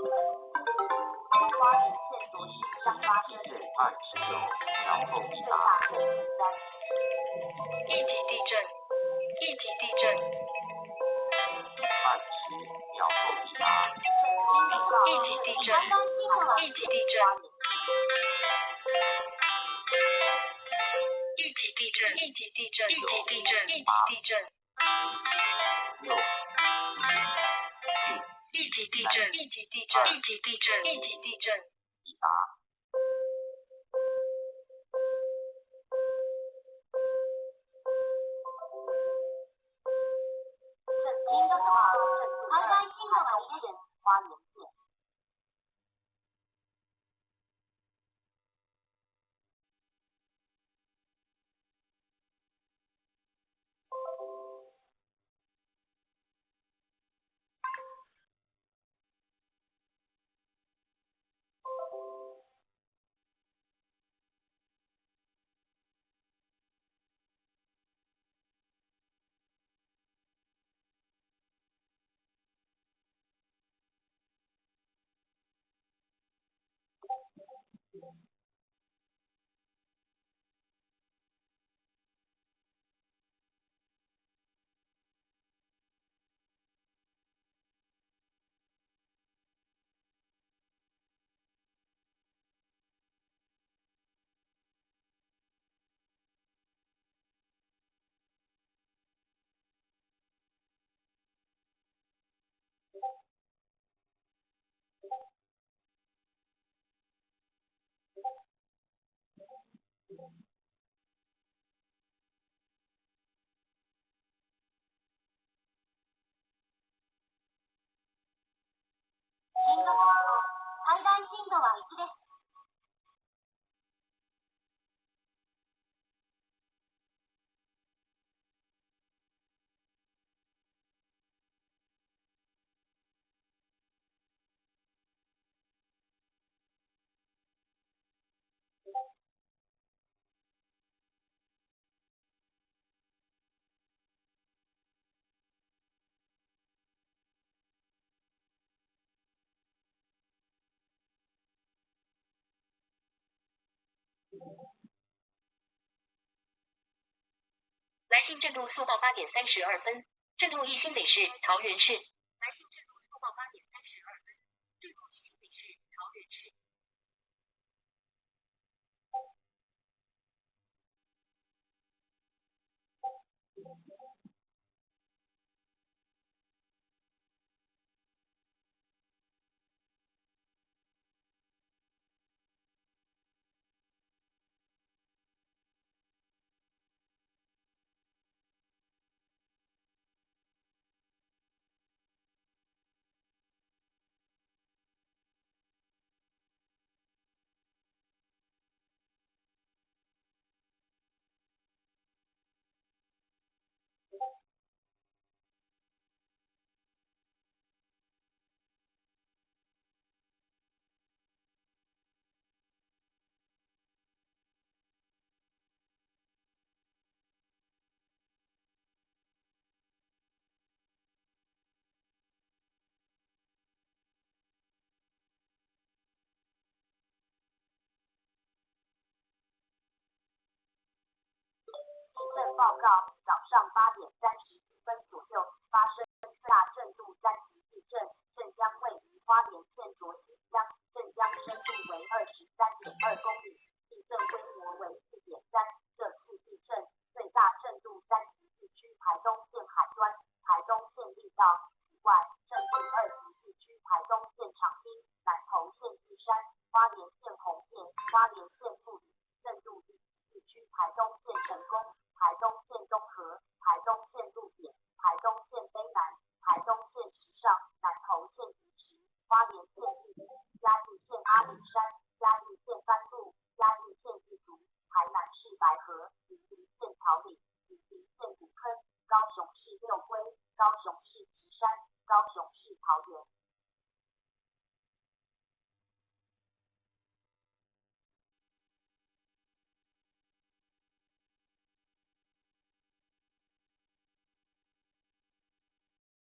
花莲县卓市将发生震29，然后抵达震度3。一级地震，一级地震。20，然后抵达。一级地震，一级地震。一级地震，一级地震，一级地震，一级地震。6、一级地震，一级地震，一级地震，一级地震。抵达。震度2，台东县、花莲县。最大震度は1です。来信震度速报8点32分，震度1新北市、桃园市。来信震度速报8点32分，震度1新北市、桃园市。地震报告：早上8点34分左右发生最大震度3级地震，震央位于花莲县卓溪乡，震央深度为23.2公里，地震规模为4.3。这次地震最大震度3级地区台东县海端、台东县立道。此外，震度2级地区台东县长滨、南投县玉山、花莲县红叶、花莲县富里。震度1级地区台东县成功、台东县东河、台东县鹿点、台东县卑南、台东县石上、南投县鱼池、花莲县玉里、嘉义县阿里山、嘉义县番路、嘉义县玉竹、台南市白河、云林县草岭、云林县古坑、高雄市六龟、高雄市旗山、高雄市桃园。